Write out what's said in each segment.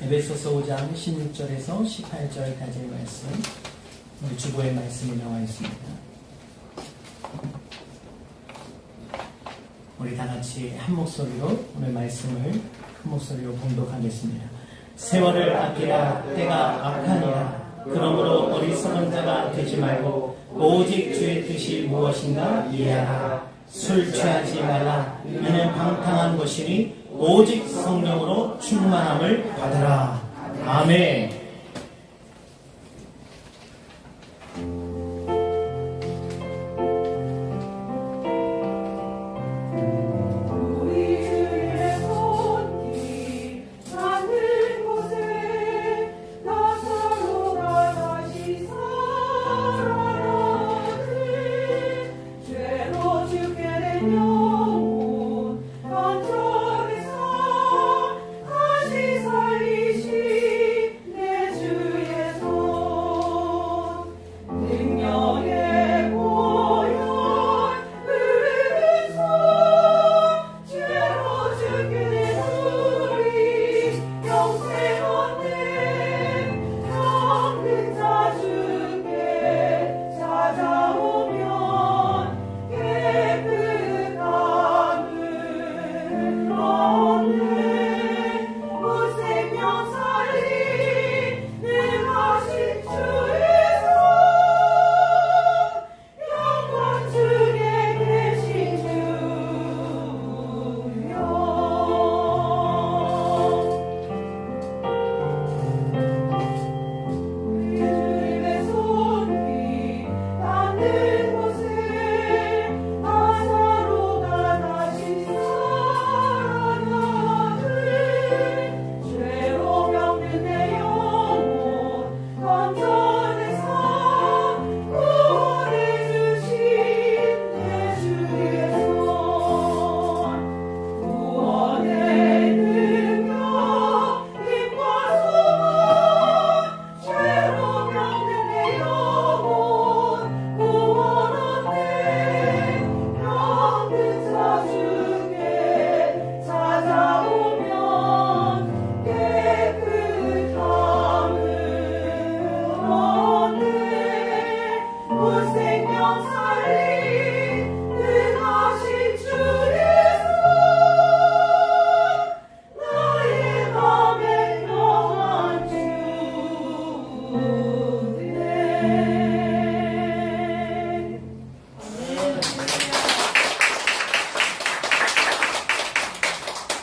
에베소서 5장 16절에서 18절까지의 말씀, 우리 주보의 말씀이 나와 있습니다. 우리 다 같이 한 목소리로 오늘 말씀을 한 목소리로 봉독하겠습니다. 세월을 아끼라 때가 악하니라. 그러므로 어리석은 자가 되지 말고 오직 주의 뜻이 무엇인가 이해하라. 술 취하지 말라. 이는 방탕한 것이니 오직 성령으로 충만함을 받으라. 아멘.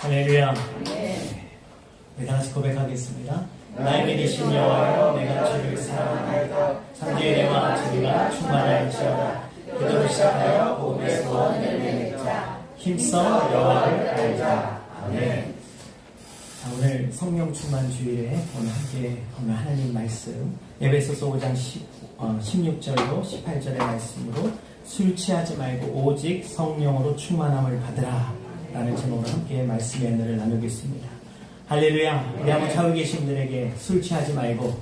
할렐루야. 우리 다 같이 고백하겠습니다. 나에게 계신 여호와여, 내가 주를 사랑하나이다. 창조의 내와 주리가 충만할지어다. 기도를 시작하여 복음의 소원을 맺자. 힘써 여호와를 알자. 아멘. 오늘 성령 충만 주일에 오늘 함께 오늘 하나님 말씀 에베소서 5장 16절로 18절의 말씀으로 술 취하지 말고 오직 성령으로 충만함을 받으라 라는 제목으로 함께 말씀의 은혜를 나누겠습니다. 할렐루야. 우리 한번 좌우 계신 분들에게 술 취하지 말고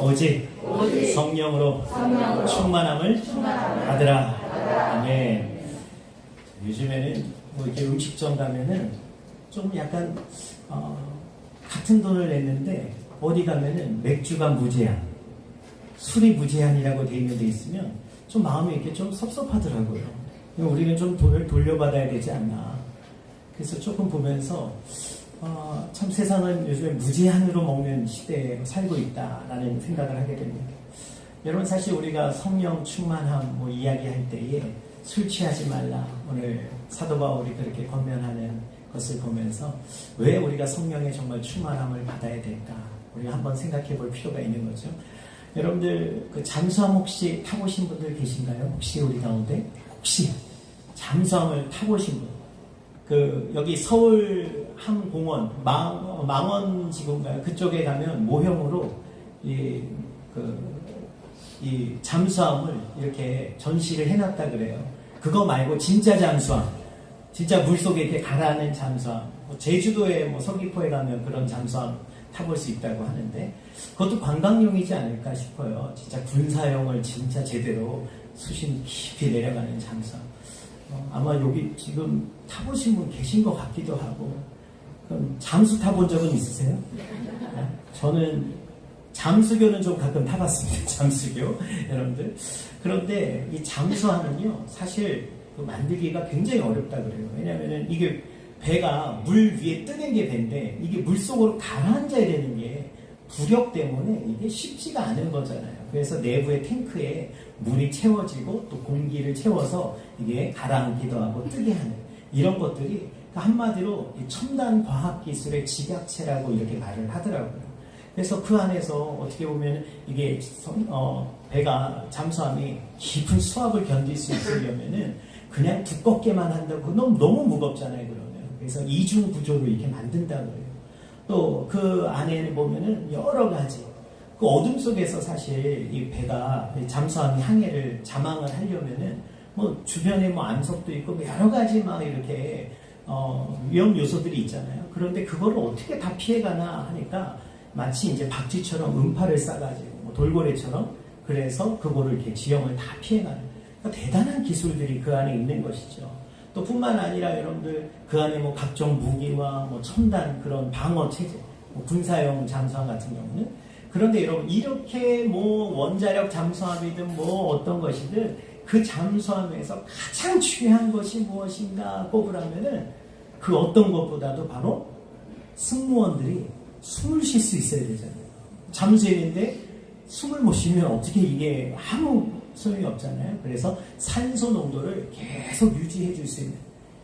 오직 성령으로 충만함을 받으라. 아멘. 요즘에는 뭐 이렇게 음식점 가면은 좀 약간 같은 돈을 냈는데 어디 가면은 맥주가 무제한, 술이 무제한이라고 돼 있는 데 있으면 좀 마음이 이렇게 좀 섭섭하더라고요. 우리는 좀 돈을 돌려받아야 되지 않나. 그래서 조금 보면서 참 세상은 요즘에 무제한으로 먹는 시대에 살고 있다라는 생각을 하게 됩니다. 여러분, 사실 우리가 성령 충만함 뭐 이야기할 때에 술 취하지 말라, 오늘 사도 바울이 그렇게 권면하는 것을 보면서 왜 우리가 성령의 정말 충만함을 받아야 될까, 우리가 한번 생각해 볼 필요가 있는 거죠. 여러분들 그 잠수함 혹시 타보신 분들 계신가요? 혹시 우리 가운데 혹시 잠수함을 타보신 분? 그 여기 서울 함공원 망원지구인가요? 그쪽에 가면 모형으로 이 잠수함을 이렇게 전시를 해놨다 그래요. 그거 말고 진짜 잠수함, 진짜 물속에 이렇게 가라앉는 잠수함, 제주도에 뭐 서귀포에 가면 그런 잠수함 타볼 수 있다고 하는데 그것도 관광용이지 않을까 싶어요. 진짜 군사용을 진짜 제대로 수심 깊이 내려가는 잠수함. 아마 여기 지금 타보신 분 계신 것 같기도 하고, 그럼 잠수 타본 적은 있으세요? 저는 잠수교는 좀 가끔 타봤습니다. 잠수교 여러분들. 그런데 이 잠수함은요 사실 그 만들기가 굉장히 어렵다 그래요. 왜냐하면 이게 배가 물 위에 뜨는 게 배인데 이게 물 속으로 가라앉아야 되는 게 부력 때문에 이게 쉽지가 않은 거잖아요. 그래서 내부의 탱크에 물이 채워지고 또 공기를 채워서 이게 가라앉기도 하고 뜨게 하는 이런 것들이 한마디로 첨단 과학기술의 집약체라고 이렇게 말을 하더라고요. 그래서 그 안에서 어떻게 보면 이게 배가 잠수함이 깊은 수압을 견딜 수 있으려면은 그냥 두껍게만 한다고 너무 무겁잖아요. 그러면 그래서 이중 구조로 이렇게 만든다고 해요. 또 그 안에 보면은 여러 가지 그 어둠 속에서 사실 이 배가 잠수함이 항해를 자망을 하려면은 뭐 주변에 뭐 암석도 있고 뭐 여러 가지 막 이렇게 위험 요소들이 있잖아요. 그런데 그거를 어떻게 다 피해가나 하니까 마치 이제 박쥐처럼 음파를 싸가지고 뭐 돌고래처럼 그래서 그거를 이렇게 지형을 다 피해가는 그러니까 대단한 기술들이 그 안에 있는 것이죠. 또 뿐만 아니라 여러분들 그 안에 뭐 각종 무기와 뭐 첨단 그런 방어 체제, 뭐 군사용 잠수함 같은 경우는 그런데 여러분 이렇게 뭐 원자력 잠수함이든 뭐 어떤 것이든 그 잠수함에서 가장 중요한 것이 무엇인가 꼽으라면은 그 어떤 것보다도 바로 승무원들이 숨을 쉴 수 있어야 되잖아요. 잠수함인데 숨을 못 쉬면 어떻게 이게 아무 소용이 없잖아요. 그래서 산소 농도를 계속 유지해 줄 수 있는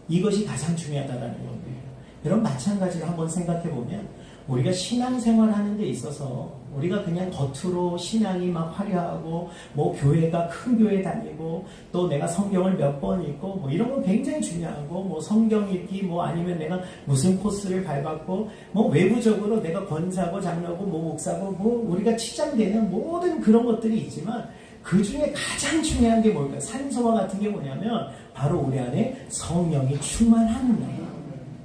이것이 가장 중요하다는 겁니다. 여러분 마찬가지로 한번 생각해 보면 우리가 신앙생활 하는 데 있어서 우리가 그냥 겉으로 신앙이 막 화려하고 뭐 교회가 큰 교회 다니고 또 내가 성경을 몇 번 읽고 뭐 이런 거 굉장히 중요하고 뭐 성경 읽기 뭐 아니면 내가 무슨 코스를 밟았고 뭐 외부적으로 내가 권사고 장로고 뭐 목사고 뭐 우리가 치장되는 모든 그런 것들이 있지만 그 중에 가장 중요한 게 뭘까요? 산소와 같은 게 뭐냐면 바로 우리 안에 성령이 충만하는 거예요.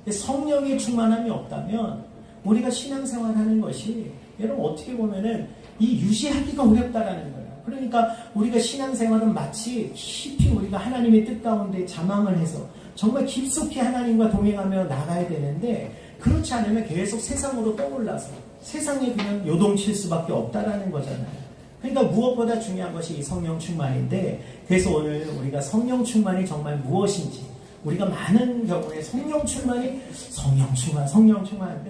성령의 충만함이 없다면 우리가 신앙생활 하는 것이 여러분 어떻게 보면은 이 유지하기가 어렵다라는 거예요. 그러니까 우리가 신앙생활은 마치 깊이 우리가 하나님의 뜻 가운데 자망을 해서 정말 깊숙이 하나님과 동행하며 나가야 되는데 그렇지 않으면 계속 세상으로 떠올라서 세상에 그냥 요동칠 수밖에 없다라는 거잖아요. 그러니까 무엇보다 중요한 것이 이 성령 충만인데 그래서 오늘 우리가 성령 충만이 정말 무엇인지 우리가 많은 경우에 성령 충만인데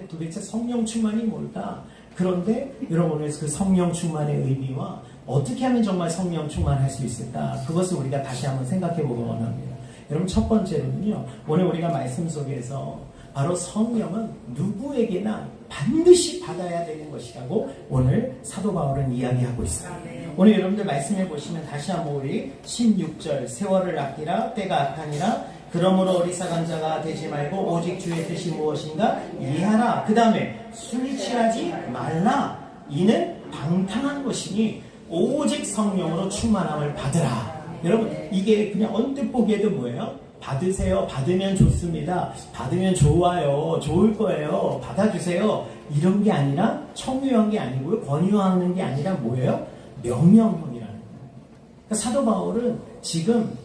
도대체 성령 충만이 뭘까? 그런데 여러분 오늘 그 성령 충만의 의미와 어떻게 하면 정말 성령 충만할 수 있을까? 그것을 우리가 다시 한번 생각해 보고 원합니다. 여러분 첫 번째로는요. 오늘 우리가 말씀 속에서 바로 성령은 누구에게나 반드시 받아야 되는 것이라고 오늘 사도 바울은 이야기하고 있어요. 오늘 여러분들 말씀해 보시면 다시 한번 우리 16절 세월을 아끼라 때가 악하니라 그러므로 어리석은 자가 되지 말고 오직 주의 뜻이 무엇인가 이해하라. 그 다음에 술 취하지 말라. 이는 방탕한 것이니 오직 성령으로 충만함을 받으라. 여러분 이게 그냥 언뜻 보기에도 뭐예요? 받으세요. 받으면 좋습니다. 받으면 좋아요. 좋을 거예요. 받아주세요. 이런 게 아니라 청유한 게 아니고요. 권유하는 게 아니라 뭐예요? 명령형이라는 거예요. 그러니까 사도 바울은 지금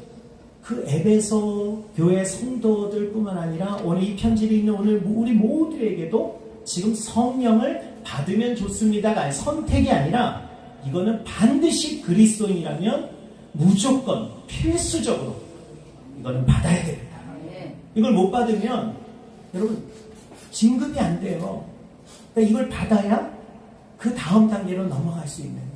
그 에베소 교회 성도들 뿐만 아니라 오늘 이 편지를 읽는 오늘 우리 모두에게도 지금 성령을 받으면 좋습니다가 아니 선택이 아니라 이거는 반드시 그리스도인이라면 무조건 필수적으로 이거는 받아야 됩니다. 이걸 못 받으면 여러분 진급이 안 돼요. 그러니까 이걸 받아야 그 다음 단계로 넘어갈 수 있는 거예요.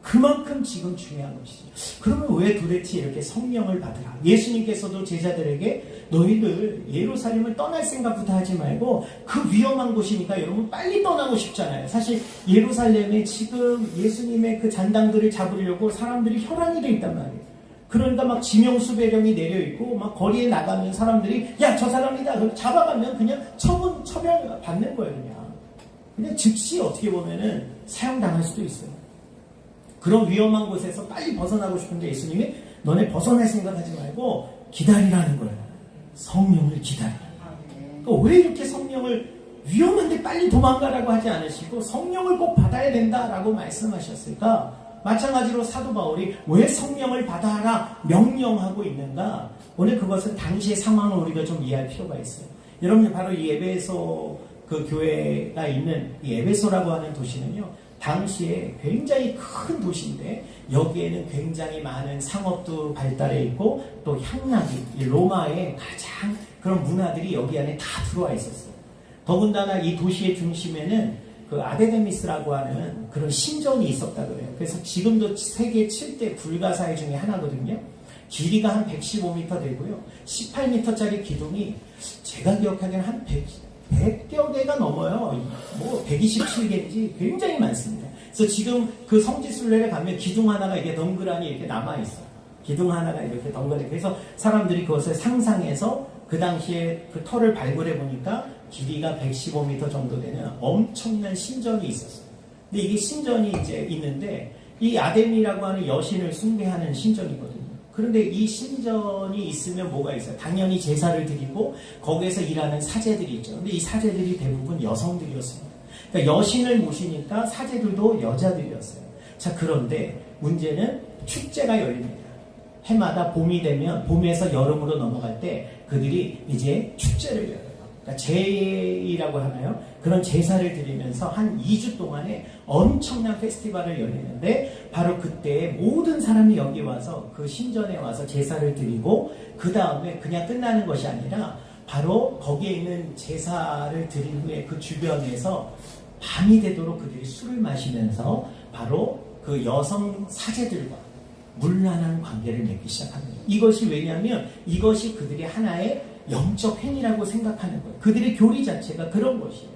그만큼 지금 중요한 것이죠. 그러면 왜 도대체 이렇게 성령을 받으라? 예수님께서도 제자들에게 너희들 예루살렘을 떠날 생각부터 하지 말고 그 위험한 곳이니까 여러분 빨리 떠나고 싶잖아요. 사실 예루살렘에 지금 예수님의 그 잔당들을 잡으려고 사람들이 혈안이 돼 있단 말이에요. 그러니까 막 지명수배령이 내려있고 막 거리에 나가면 사람들이 야 저 사람이다 잡아가면 그냥 처벌 받는 거예요. 그냥 즉시 어떻게 보면은 사형당할 수도 있어요. 그런 위험한 곳에서 빨리 벗어나고 싶은데 예수님이 너네 벗어날 생각하지 말고 기다리라는 거예요. 성령을 기다리라. 그러니까 왜 이렇게 성령을 위험한데 빨리 도망가라고 하지 않으시고 성령을 꼭 받아야 된다라고 말씀하셨을까? 마찬가지로 사도 바울이 왜 성령을 받아라 명령하고 있는가? 오늘 그것은 당시의 상황을 우리가 좀 이해할 필요가 있어요. 여러분 바로 이 에베소 그 교회가 있는 이 에베소라고 하는 도시는요, 당시에 굉장히 큰 도시인데 여기에는 굉장히 많은 상업도 발달해 있고 또 향락이 로마의 가장 그런 문화들이 여기 안에 다 들어와 있었어요. 더군다나 이 도시의 중심에는 그 아데데미스라고 하는 그런 신전이 있었다 그래요. 그래서 지금도 세계 7대 불가사의 중에 하나거든요. 길이가 한 115m 되고요. 18m짜리 기둥이 제가 기억하기에는 한 100여 개가 넘어요. 뭐 127개인지 굉장히 많습니다. 그래서 지금 그 성지순례를 가면 기둥 하나가 이게 덩그러니 이렇게 남아있어요. 기둥 하나가 이렇게 덩그러니. 그래서 사람들이 그것을 상상해서 그 당시에 그 터를 발굴해 보니까 길이가 115m 정도 되는 엄청난 신전이 있었어요. 근데 이게 신전이 이제 있는데 이 아데미라고 하는 여신을 숭배하는 신전이거든요. 그런데 이 신전이 있으면 뭐가 있어요? 당연히 제사를 드리고 거기에서 일하는 사제들이 있죠. 근데 이 사제들이 대부분 여성들이었습니다. 그러니까 여신을 모시니까 사제들도 여자들이었어요. 자, 그런데 문제는 축제가 열립니다. 해마다 봄이 되면 봄에서 여름으로 넘어갈 때 그들이 이제 축제를 열어요. 그러니까 제이라고 하나요? 그런 제사를 드리면서 한 2주 동안에 엄청난 페스티벌을 열리는데 바로 그때 모든 사람이 여기 와서 그 신전에 와서 제사를 드리고 그 다음에 그냥 끝나는 것이 아니라 바로 거기에 있는 제사를 드린 후에 그 주변에서 밤이 되도록 그들이 술을 마시면서 바로 그 여성 사제들과 물란한 관계를 맺기 시작합니다. 이것이 왜냐하면 이것이 그들의 하나의 영적 행위라고 생각하는 거예요. 그들의 교리 자체가 그런 것이에요.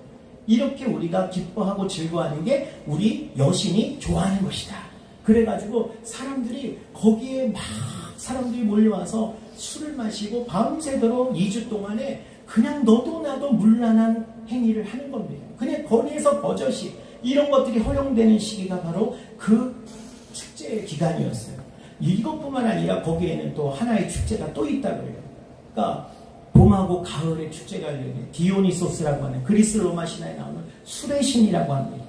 이렇게 우리가 기뻐하고 즐거워하는 게 우리 여신이 좋아하는 것이다. 그래가지고 사람들이 거기에 막 사람들이 몰려와서 술을 마시고 밤새도록 2주 동안에 그냥 너도 나도 물란한 행위를 하는 겁니다. 그냥 거리에서 버젓이 이런 것들이 허용되는 시기가 바로 그 축제의 기간이었어요. 이것뿐만 아니라 거기에는 또 하나의 축제가 또 있다고 해요. 그러니까 봄하고 가을의 축제가 열리는 디오니소스라고 하는 그리스 로마 신화에 나오는 술의 신이라고 합니다.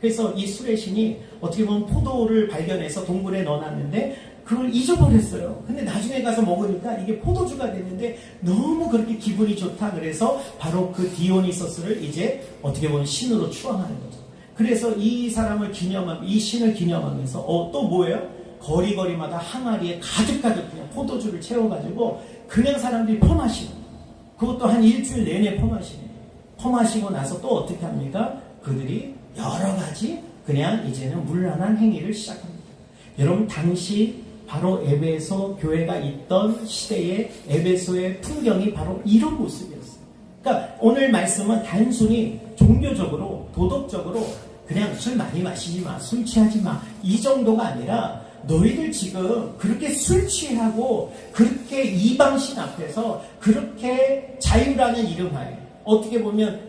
그래서 이 술의 신이 어떻게 보면 포도를 발견해서 동굴에 넣어놨는데 그걸 잊어버렸어요. 근데 나중에 가서 먹으니까 이게 포도주가 됐는데 너무 그렇게 기분이 좋다. 그래서 바로 그 디오니소스를 이제 어떻게 보면 신으로 추앙하는 거죠. 그래서 이 사람을 이 신을 기념하면서 또 뭐예요? 거리마다 항아리에 가득가득 그냥 포도주를 채워가지고 그냥 사람들이 퍼마시고 그것도 한 일주일 내내 퍼마시고 나서 또 어떻게 합니까? 그들이 여러 가지 그냥 이제는 문란한 행위를 시작합니다. 여러분 당시 바로 에베소 교회가 있던 시대의 에베소의 풍경이 바로 이런 모습이었어요. 그러니까 오늘 말씀은 단순히 종교적으로 도덕적으로 그냥 술 많이 마시지 마, 술 취하지 마 이 정도가 아니라 너희들 지금 그렇게 술 취하고 그렇게 이방신 앞에서 그렇게 자유라는 이름하에 어떻게 보면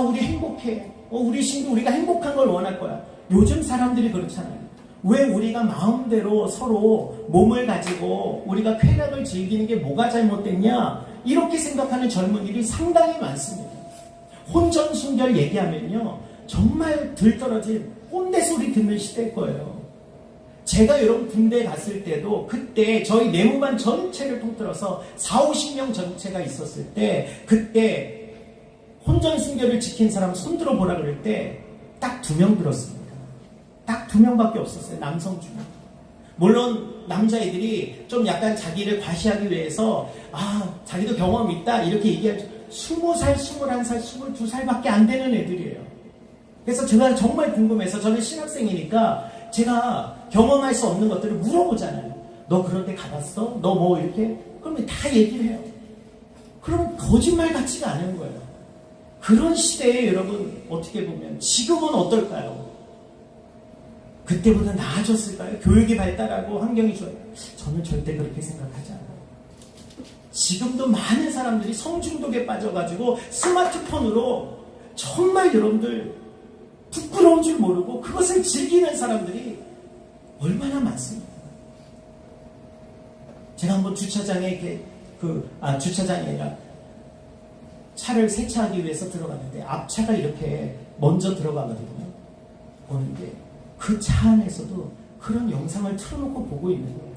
우리 행복해. 우리 신도 우리가 행복한 걸 원할 거야. 요즘 사람들이 그렇잖아요. 왜 우리가 마음대로 서로 몸을 가지고 우리가 쾌락을 즐기는 게 뭐가 잘못됐냐? 이렇게 생각하는 젊은이들이 상당히 많습니다. 혼전순결 얘기하면요. 정말 들떨어진 꼰대 소리 듣는 시대일 거예요. 제가 여러분 군대에 갔을 때도 그때 저희 내무반 전체를 통틀어서 40-50명 전체가 있었을 때 그때 혼전순결을 지킨 사람 손들어 보라 그럴 때 딱 2명 들었습니다. 딱 2명밖에 없었어요. 남성 중에. 물론 남자애들이 좀 약간 자기를 과시하기 위해서 자기도 경험이 있다 이렇게 얘기하죠. 20살, 21살, 22살밖에 안 되는 애들이에요. 그래서 제가 정말 궁금해서 저는 신학생이니까 제가 경험할 수 없는 것들을 물어보잖아요. 너 그런 데 가봤어? 너 뭐 이렇게? 그러면 다 얘기를 해요. 그러면 거짓말 같지가 않은 거예요. 그런 시대에 여러분 어떻게 보면 지금은 어떨까요? 그때보다 나아졌을까요? 교육이 발달하고 환경이 좋아요. 저는 절대 그렇게 생각하지 않아요. 지금도 많은 사람들이 성중독에 빠져가지고 스마트폰으로 정말 여러분들 부끄러운 줄 모르고 그것을 즐기는 사람들이 얼마나 많습니까? 제가 한번 주차장에 이렇게 주차장이 아니라 차를 세차하기 위해서 들어갔는데 앞차가 이렇게 먼저 들어가거든요. 보는데 그 차 안에서도 그런 영상을 틀어놓고 보고 있는 거예요.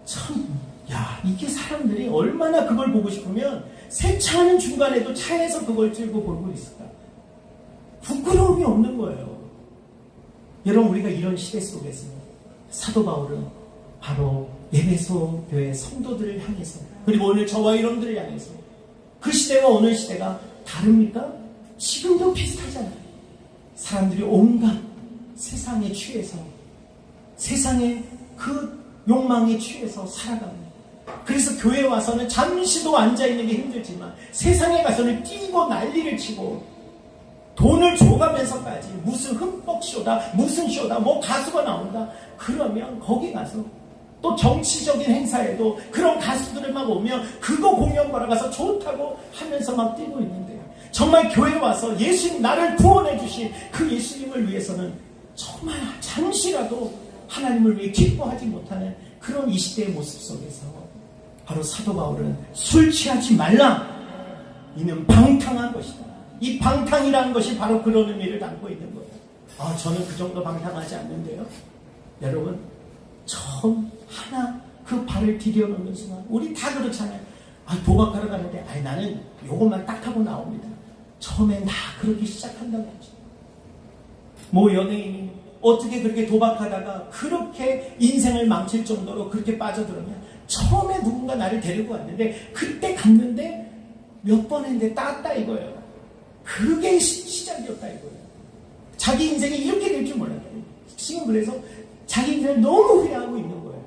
참 야, 이게 사람들이 얼마나 그걸 보고 싶으면 세차하는 중간에도 차에서 그걸 들고 보고 있을까? 부끄러움이 없는 거예요. 여러분, 우리가 이런 시대 속에서 사도 바울은 바로 에베소 교회 성도들을 향해서, 그리고 오늘 저와 여러분들을 향해서, 그 시대와 오늘 시대가 다릅니까? 지금도 비슷하잖아요. 사람들이 온갖 세상에 취해서, 세상의 그 욕망에 취해서 살아가는, 그래서 교회에 와서는 잠시도 앉아있는 게 힘들지만 세상에 가서는 뛰고 난리를 치고 돈을 줘가면서까지 무슨 흠뻑 쇼다, 무슨 쇼다, 뭐 가수가 나온다, 그러면 거기 가서 또 정치적인 행사에도 그런 가수들을 막 오면 그거 공연 보러 가서 좋다고 하면서 막 뛰고 있는데요. 정말 교회에 와서 예수님, 나를 구원해 주신 그 예수님을 위해서는 정말 잠시라도 하나님을 위해 기뻐하지 못하는 그런 이 시대의 모습 속에서 바로 사도 바울은 술 취하지 말라, 이는 방탕한 것이다. 이 방탕이라는 것이 바로 그런 의미를 담고 있는 거예요. 저는 그 정도 방탕하지 않는데요. 여러분, 처음 하나 그 발을 디뎌놓는 순간, 우리 다 그렇잖아요. 도박하러 가는데 나는 요것만 딱 하고 나옵니다. 처음엔 다 그러기 시작한다고 하죠. 뭐 연예인이 어떻게 그렇게 도박하다가 그렇게 인생을 망칠 정도로 그렇게 빠져들었냐. 처음에 누군가 나를 데리고 왔는데 그때 갔는데 몇 번 했는데 땄다 이거예요. 그게 시작이었다 이거예요. 자기 인생이 이렇게 될 줄 몰랐다. 지금 그래서 자기 인생을 너무 후회하고 있는 거예요.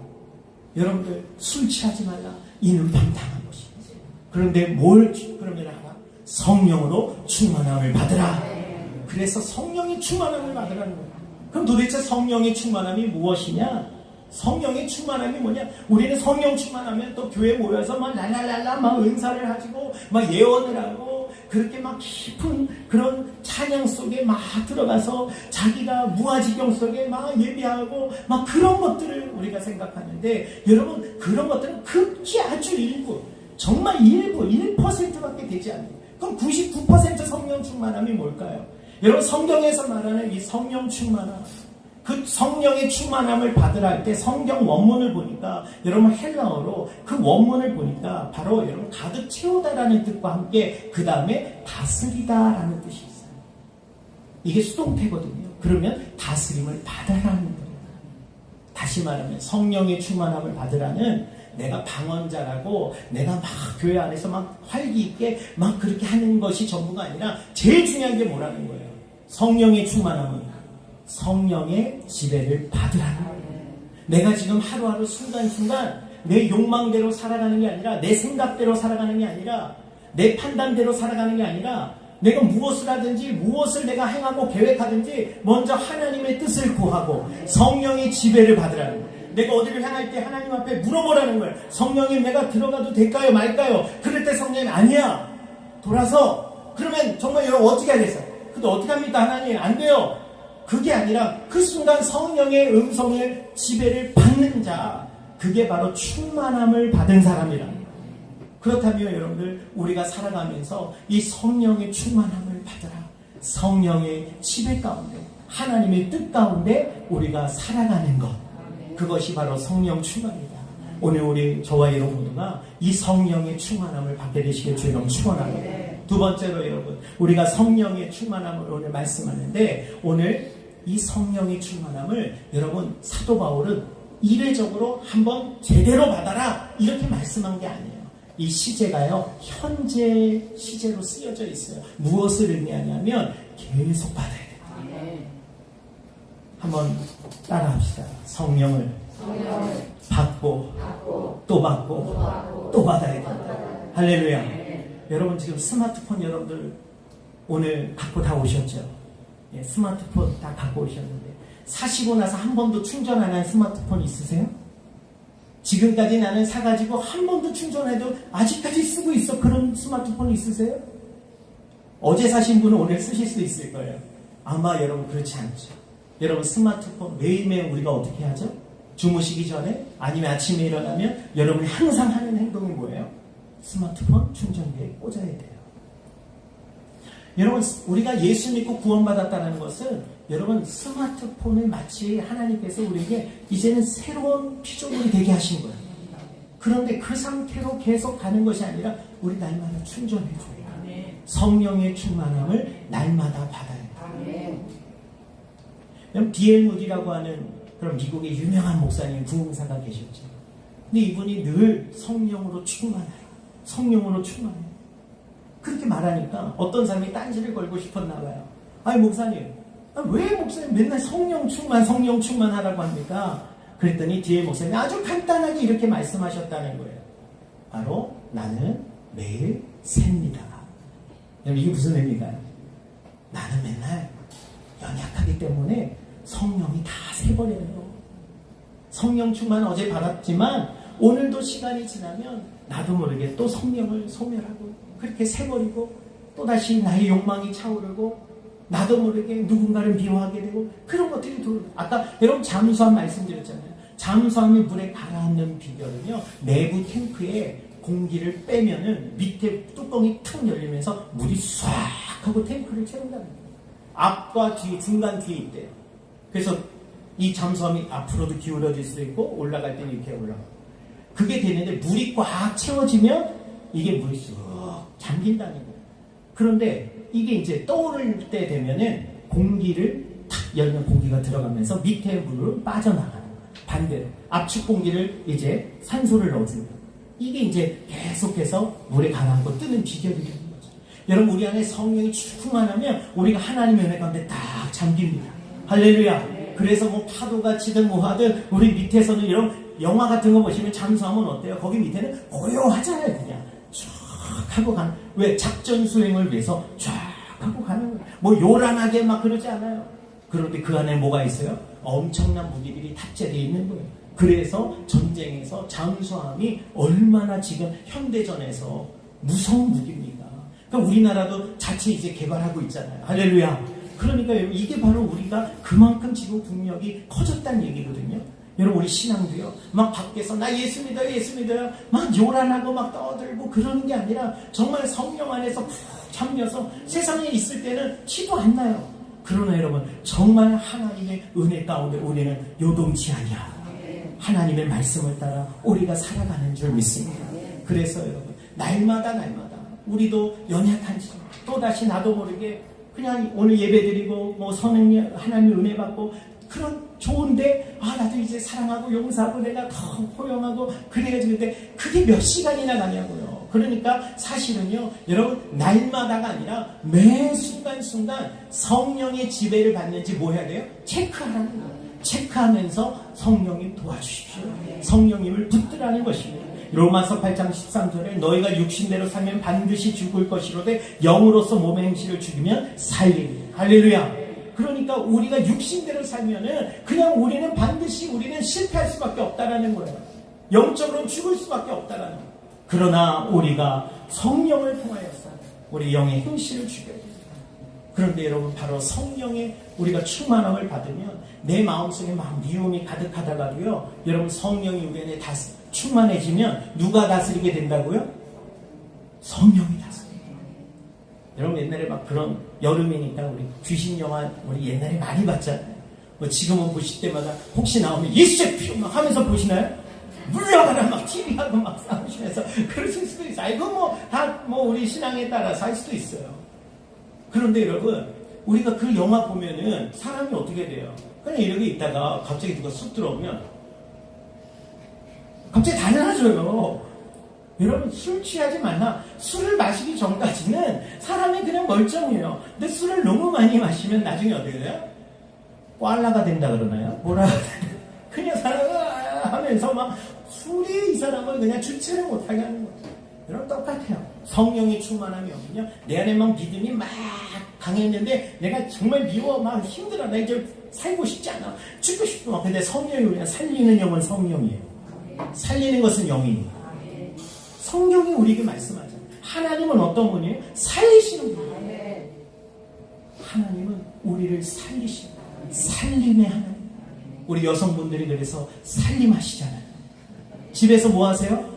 여러분들, 술 취하지 말라, 이는 방탕한 것이죠. 그런데 뭘 그러면 하나? 성령으로 충만함을 받으라. 그래서 성령이 충만함을 받으라는 거예요. 그럼 도대체 성령의 충만함이 무엇이냐? 성령의 충만함이 뭐냐? 우리는 성령 충만하면 또 교회 모여서 막 랄랄랄라 막 은사를 가지고 막 예언을 하고 그렇게 막 깊은 그런 찬양 속에 막 들어가서 자기가 무아지경 속에 막 예배하고 막 그런 것들을 우리가 생각하는데, 여러분, 그런 것들은 극히 아주 일부, 정말 일부 1%밖에 되지 않아요. 그럼 99% 성령 충만함이 뭘까요? 여러분, 성경에서 말하는 이 성령 충만함, 그 성령의 충만함을 받으라 할 때 성경 원문을 보니까, 여러분, 헬라어로 그 원문을 보니까 바로 여러분 가득 채우다라는 뜻과 함께 그 다음에 다스리다라는 뜻이 있어요. 이게 수동태거든요. 그러면 다스림을 받으라는 거예요. 다시 말하면 성령의 충만함을 받으라는, 내가 방언자라고 내가 막 교회 안에서 막 활기 있게 막 그렇게 하는 것이 전부가 아니라 제일 중요한 게 뭐라는 거예요? 성령의 충만함은 성령의 지배를 받으라는 거예요. 내가 지금 하루하루 순간순간 내 욕망대로 살아가는 게 아니라, 내 생각대로 살아가는 게 아니라, 내 판단대로 살아가는 게 아니라, 내가 무엇을 하든지 무엇을 내가 행하고 계획하든지 먼저 하나님의 뜻을 구하고 성령의 지배를 받으라는 거예요. 내가 어디를 향할 때 하나님 앞에 물어보라는 거예요. 성령님, 내가 들어가도 될까요 말까요? 그럴 때 성령님, 아니야, 돌아서. 그러면 정말 여러분 어떻게 하겠어요? 근데 어떻게 합니까? 하나님, 안 돼요. 그게 아니라 그 순간 성령의 음성의 지배를 받는 자, 그게 바로 충만함을 받은 사람이라는 거예요. 그렇다면 여러분들, 우리가 살아가면서 이 성령의 충만함을 받으라, 성령의 지배 가운데, 하나님의 뜻 가운데 우리가 살아가는 것, 그것이 바로 성령 충만이다. 오늘 우리 저와 여러분 모두가 이 성령의 충만함을 받게 되시길 주님 축원합니다. 두 번째로 여러분, 우리가 성령의 충만함을 오늘 말씀하는데, 오늘 이 성령의 충만함을 여러분 사도 바울은 이례적으로 한번 제대로 받아라 이렇게 말씀한 게 아니에요. 이 시제가요, 현재 시제로 쓰여져 있어요. 무엇을 의미하냐면 계속 받아야 돼요. 한번 따라합시다. 성령을 받고 또 받고 또 받아야 된다. 할렐루야. 여러분, 지금 스마트폰 여러분들 오늘 갖고 다 오셨죠? 예, 스마트폰 다 갖고 오셨는데 사시고 나서 한 번도 충전 안 한 스마트폰 있으세요? 지금까지 나는 사가지고 한 번도 충전해도 아직까지 쓰고 있어, 그런 스마트폰 있으세요? 어제 사신 분은 오늘 쓰실 수 있을 거예요. 아마 여러분 그렇지 않죠. 여러분, 스마트폰 매일매일 우리가 어떻게 하죠? 주무시기 전에 아니면 아침에 일어나면 여러분이 항상 하는 행동이 뭐예요? 스마트폰 충전기에 꽂아야 돼요. 여러분, 우리가 예수 믿고 구원받았다는 것은, 여러분, 스마트폰을 마치 하나님께서 우리에게 이제는 새로운 피조물이 되게 하신 거예요. 그런데 그 상태로 계속 가는 것이 아니라 우리 날마다 충전해줘요. 성령의 충만함을 날마다 받아야 돼요. D.L. 무디라고 하는 그런 미국의 유명한 목사님, 부흥사가 계셨죠. 근데 이분이 늘 성령으로 충만해요. 성령으로 충만해요. 그렇게 말하니까 어떤 사람이 딴지를 걸고 싶었나 봐요. 아니 목사님, 왜 목사님 맨날 성령 충만 하라고 합니까? 그랬더니 D.L. 목사님이 아주 간단하게 이렇게 말씀하셨다는 거예요. 바로 나는 매일 셉니다. 여러분 이게 무슨 의미인가요? 나는 맨날 연약하기 때문에 성령이 다 새버려요. 성령 충만 어제 받았지만 오늘도 시간이 지나면 나도 모르게 또 성령을 소멸하고 그렇게 새버리고 또다시 나의 욕망이 차오르고 나도 모르게 누군가를 미워하게 되고 그런 것들이 들어요. 아까 여러분 잠수함 말씀드렸잖아요. 잠수함이 물에 가라앉는 비결은요, 내부 탱크에 공기를 빼면은 밑에 뚜껑이 탁 열리면서 물이 쏴 하고 탱크를 채운다는 거예요. 앞과 뒤, 중간 뒤에 있대요. 그래서 이 잠수함이 앞으로도 기울어질 수도 있고 올라갈 때는 이렇게 올라가고 그게 되는데 물이 꽉 채워지면 이게 물이 쑥 잠긴다는 거예요. 그런데 이게 이제 떠오를 때 되면은 공기를 탁 열면 공기가 들어가면서 밑에 물은 빠져나가는 거예요. 반대로 압축 공기를 이제 산소를 넣어주는 거예요. 이게 이제 계속해서 물에 가라앉고 뜨는 비결이 되는 거죠. 여러분 우리 안에 성령이 충만하면 우리가 하나님의 은혜 가운데 딱 잠깁니다. 할렐루야. 그래서 뭐 파도가 치든 뭐 하든 우리 밑에서는 이런 영화 같은 거 보시면 잠수하면 어때요? 거기 밑에는 고요하잖아요. 그냥 쫙 하고 가는, 왜? 작전 수행을 위해서 쫙 하고 가는 거예요. 뭐 요란하게 막 그러지 않아요. 그런데 그 안에 뭐가 있어요? 엄청난 무기들이 탑재되어 있는 거예요. 그래서 전쟁에서 잠수함이 얼마나 지금 현대전에서 무서운 무기입니까? 그러니까 우리나라도 자체 이제 개발하고 있잖아요. 할렐루야. 그러니까 이게 바로 우리가 그만큼 지금 국력이 커졌다는 얘기거든요. 여러분 우리 신앙도요, 막 밖에서 나 예수 믿어요, 예수 믿어요, 막 요란하고 막 떠들고 그러는 게 아니라 정말 성령 안에서 푹 잠겨서 세상에 있을 때는 티도 안 나요. 그러나 여러분 정말 하나님의 은혜 가운데 우리는 요동치 아니야. 하나님의 말씀을 따라 우리가 살아가는 줄 믿습니다. 그래서 여러분 날마다 우리도 연약한지 또다시 나도 모르게 그냥 오늘 예배드리고 뭐 선행 하나님의 은혜 받고 그런 좋은데 나도 이제 사랑하고 용서하고 내가 더 포용하고 그래야지. 근데 그게 몇 시간이나 가냐고요. 그러니까 사실은요 여러분 날마다가 아니라 매 순간순간 성령의 지배를 받는지 뭐 해야 돼요? 체크하라는 거예요. 체크하면서 성령님 도와주십시오. 성령님을 붙들라는 것입니다. 로마서 8장 13절에 너희가 육신대로 살면 반드시 죽을 것이로되 영으로서 몸의 행실을 죽이면 살리니. 할렐루야. 그러니까 우리가 육신대로 살면은 그냥 우리는 반드시 우리는 실패할 수밖에 없다라는 거예요. 영적으로 죽을 수밖에 없다라는 거예요. 그러나 우리가 성령을 통하여서 우리 영의 행실을 죽여야 됩니다. 그런데 여러분 바로 성령의 우리가 충만함을 받으면 내 마음속에 막 미움이 가득하다가도요 여러분 성령이 우리 안에 충만해지면 누가 다스리게 된다고요? 성령이 다스려요. 여러분 옛날에 막 그런 여름이니까 우리 귀신 영화 우리 옛날에 많이 봤잖아요. 뭐 지금은 보실 때마다 혹시 나오면 예수의 피 막 하면서 보시나요? 물러가라 막 TV하고 막 싸우시면서 그러실 수도 있어요. 이거 뭐 다 뭐 우리 신앙에 따라서 할 수도 있어요. 그런데 여러분 우리가 그 영화 보면은 사람이 어떻게 돼요? 그냥 이렇게 있다가 갑자기 누가 쑥 들어오면 갑자기 달라져요. 여러분 술 취하지 말라. 술을 마시기 전까지는 사람이 그냥 멀쩡해요. 근데 술을 너무 많이 마시면 나중에 어떻게 돼요? 꽐라가 된다 그러나요? 뭐라 그냥 사람을 하면서 막 술이 이 사람을 그냥 주체를 못하게 하는 거죠. 여러분 똑같아요. 성령의 충만함이 오면요 내 안에 막 믿음이 막 강했는데 내가 정말 미워 막 힘들어 나 이제 살고 싶지 않아 죽고 싶어. 근데 성령이 우리가 살리는 영은 성령이에요. 살리는 것은 영이에요. 성령이 우리에게 말씀하잖아요. 하나님은 어떤 분이에요? 살리시는 분이에요. 하나님은 우리를 살리시는 살림의 하나님. 우리 여성분들이 그래서 살림하시잖아요. 집에서 뭐 하세요?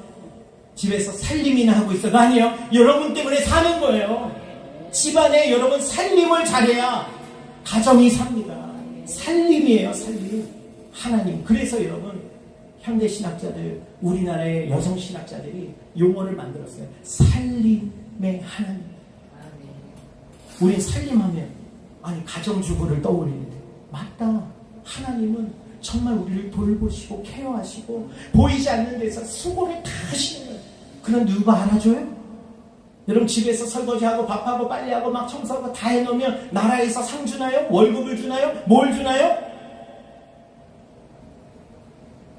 집에서 살림이나 하고 있어가 아니에요. 여러분 때문에 사는 거예요. 집안에 여러분 살림을 잘해야 가정이 삽니다. 살림이에요. 살림. 하나님. 그래서 여러분 현대 신학자들, 우리나라의 여성 신학자들이 용어를 만들었어요. 살림의 하나님. 우린 살림하면 아니 가정주부를 떠올리는데 맞다. 하나님은 정말 우리를 돌보시고 케어하시고 보이지 않는 데서 수고를 다 하시는 거예요. 그럼 누가 알아줘요? 여러분 집에서 설거지하고 밥하고 빨래하고 막 청소하고 다 해놓으면 나라에서 상 주나요? 월급을 주나요? 뭘 주나요?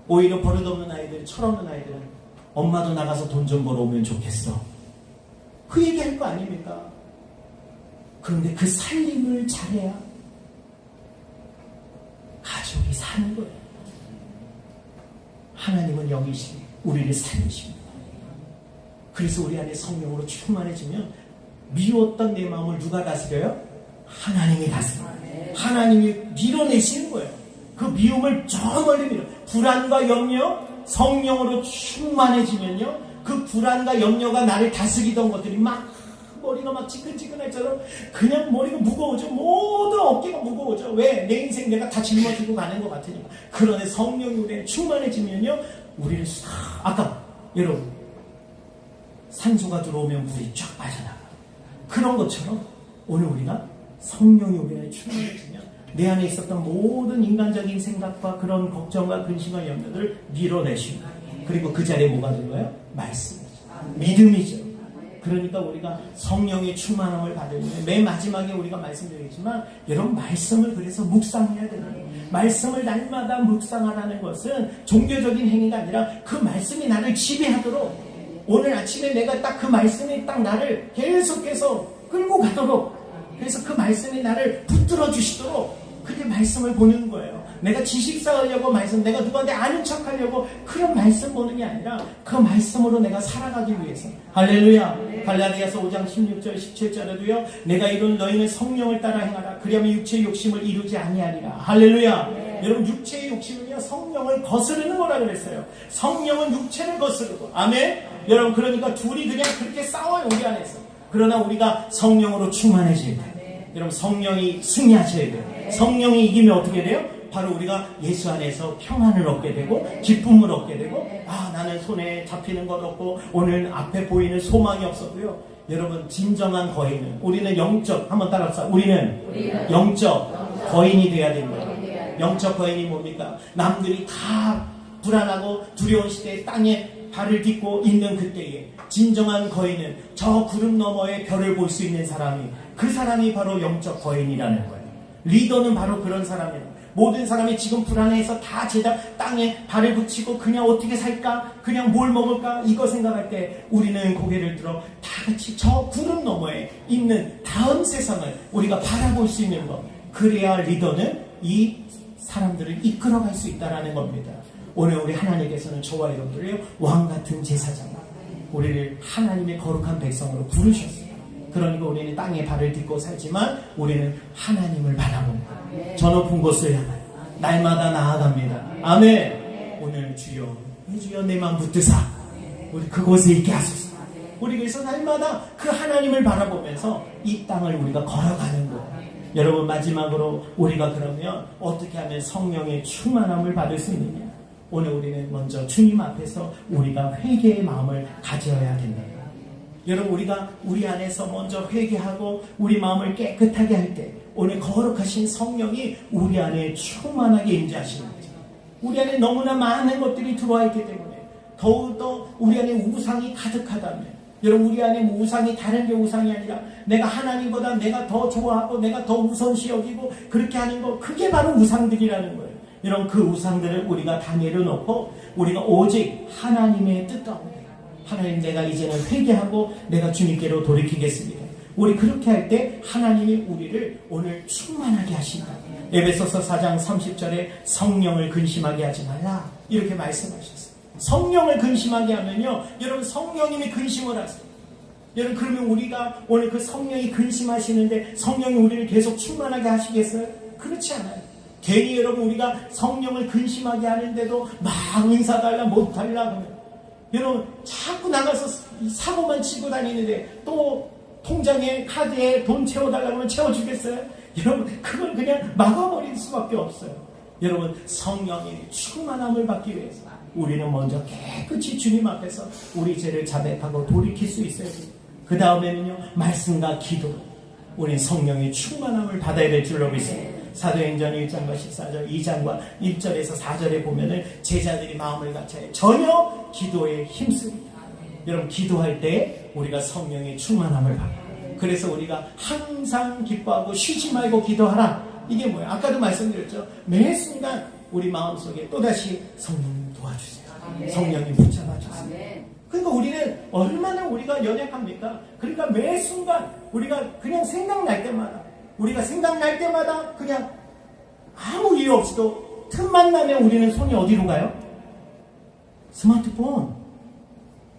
오히려 버릇없는 아이들, 철없는 아이들은 엄마도 나가서 돈 좀 벌어오면 좋겠어. 그 얘기할 거 아닙니까? 그런데 그 살림을 잘해야 가족이 사는 거예요. 하나님은 여기시니 우리를 살리십니다. 그래서 우리 안에 성령으로 충만해지면 미웠던 내 마음을 누가 다스려요? 하나님이 다스려요. 하나님이 밀어내시는 거예요. 그 미움을 저 멀리 밀어. 불안과 염려, 성령으로 충만해지면요, 그 불안과 염려가 나를 다스리던 것들이 막 머리가 막 지끈지끈해처럼 그냥 머리가 무거워져. 모든 어깨가 무거워져. 왜? 내 인생 내가 다 짊어지고 가는 것 같으니까. 그런데 성령이 우리에 충만해지면요, 우리를 아까 여러분 산소가 들어오면 물이 쫙 빠져나가. 그런 것처럼 오늘 우리가 성령이 우리 안에 충만해지면 내 안에 있었던 모든 인간적인 생각과 그런 걱정과 근심과 염려들을 밀어내시고, 그리고 그 자리에 뭐가 들어요? 말씀이죠. 믿음이죠. 그러니까 우리가 성령의 충만함을 받으면 맨 마지막에 우리가 말씀드리겠지만 여러분 말씀을 그래서 묵상해야 되는 거예요. 말씀을 날마다 묵상하라는 것은 종교적인 행위가 아니라 그 말씀이 나를 지배하도록, 오늘 아침에 내가 딱 그 말씀이 딱 나를 계속해서 끌고 가도록, 그래서 그 말씀이 나를 붙들어 주시도록 그게 말씀을 보는 거예요. 내가 지식 쌓으려고 말씀, 내가 누구한테 아는 척 하려고 그런 말씀 보는 게 아니라 그 말씀으로 내가 살아가기 위해서. 할렐루야. 갈라디아서 5장 16절 17절에도요, 내가 이룬 너희는 성령을 따라 행하라. 그리하면 육체의 욕심을 이루지 아니하리라. 할렐루야. 네. 여러분 육체의 욕심은요 성령을 거스르는 거라 그랬어요. 성령은 육체를 거스르고. 아멘. 여러분 그러니까 둘이 그냥 그렇게 싸워요 우리 안에서. 그러나 우리가 성령으로 충만해질 때, 여러분 성령이 승리하셔야 돼요. 성령이 이기면 어떻게 돼요? 바로 우리가 예수 안에서 평안을 얻게 되고 기쁨을 얻게 되고, 아 나는 손에 잡히는 것 없고 오늘 앞에 보이는 소망이 없어도요, 여러분 진정한 거인은, 우리는 영적, 한번 따라합시다. 우리는 영적 거인이 돼야 됩니다. 영적 거인이 뭡니까? 남들이 다 불안하고 두려운 시대에 땅에 발을 딛고 있는 그때에 진정한 거인은 저 구름 너머의 별을 볼 수 있는 사람이, 그 사람이 바로 영적 거인이라는 거예요. 리더는 바로 그런 사람이에요. 모든 사람이 지금 불안해서 다 제작 땅에 발을 붙이고 그냥 어떻게 살까, 그냥 뭘 먹을까 이거 생각할 때 우리는 고개를 들어 다 같이 저 구름 너머에 있는 다음 세상을 우리가 바라볼 수 있는 것, 그래야 리더는 이 사람들을 이끌어갈 수 있다는 겁니다. 오늘 우리 하나님께서는 저와 여러분들을 왕같은 제사장, 우리를 하나님의 거룩한 백성으로 부르셨어요. 그러니까 우리는 땅에 발을 딛고 살지만 우리는 하나님을 바라봅니다. 저 높은 곳을 향하여 날마다 나아갑니다. 아멘. 오늘 주여 내 맘 붙드사 우리 그곳에 있게 하소서. 우리 그래서 날마다 그 하나님을 바라보면서 이 땅을 우리가 걸어가는 거예요. 여러분 마지막으로 우리가 그러면 어떻게 하면 성령의 충만함을 받을 수 있느냐? 오늘 우리는 먼저 주님 앞에서 우리가 회개의 마음을 가져야 됩니다. 여러분 우리가 우리 안에서 먼저 회개하고 우리 마음을 깨끗하게 할 때 오늘 거룩하신 성령이 우리 안에 충만하게 임재하시는 거죠. 우리 안에 너무나 많은 것들이 들어와 있기 때문에 더욱더 우리 안에 우상이 가득하다면, 여러분 우리 안에 우상이 다른 게 우상이 아니라 내가 하나님보다 내가 더 좋아하고 내가 더 우선시 여기고 그렇게 하는 거, 그게 바로 우상들이라는 거예요. 여러분 그 우상들을 우리가 다 내려놓고 우리가 오직 하나님의 뜻 가운데, 하나님 내가 이제는 회개하고 내가 주님께로 돌이키겠습니다. 우리 그렇게 할 때 하나님이 우리를 오늘 충만하게 하신다. 에베소서 4장 30절에 성령을 근심하게 하지 말라 이렇게 말씀하셨어요. 성령을 근심하게 하면요, 여러분 성령님이 근심을 하세요. 여러분 그러면 우리가 오늘 그 성령이 근심하시는데 성령이 우리를 계속 충만하게 하시겠어요? 그렇지 않아요. 괜히 여러분 우리가 성령을 근심하게 하는데도 막 인사 달라 못 달라 그러면, 여러분 자꾸 나가서 사고만 치고 다니는데 또 통장에 카드에 돈 채워달라고 하면 채워주겠어요? 여러분 그걸 그냥 막아버릴 수밖에 없어요. 여러분 성령의 충만함을 받기 위해서 우리는 먼저 깨끗이 주님 앞에서 우리 죄를 자백하고 돌이킬 수 있어야 돼요. 그 다음에는요, 말씀과 기도로 우리 성령의 충만함을 받아야 될 줄로 믿습니다. 사도행전 1장과 14절, 2장과 1절에서 4절에 보면은 제자들이 마음을 갖춰야 전혀 기도에 힘씁니다. 여러분, 기도할 때 우리가 성령의 충만함을 받아요. 그래서 우리가 항상 기뻐하고 쉬지 말고 기도하라. 이게 뭐예요? 아까도 말씀드렸죠. 매 순간 우리 마음속에 또다시 성령님 도와주세요. 성령님 붙잡아 주세요. 그러니까 우리는 얼마나 우리가 연약합니까? 그러니까 매 순간 우리가 그냥 생각날 때마다 그냥 아무 이유 없이도 틈만 나면 우리는 손이 어디로 가요? 스마트폰.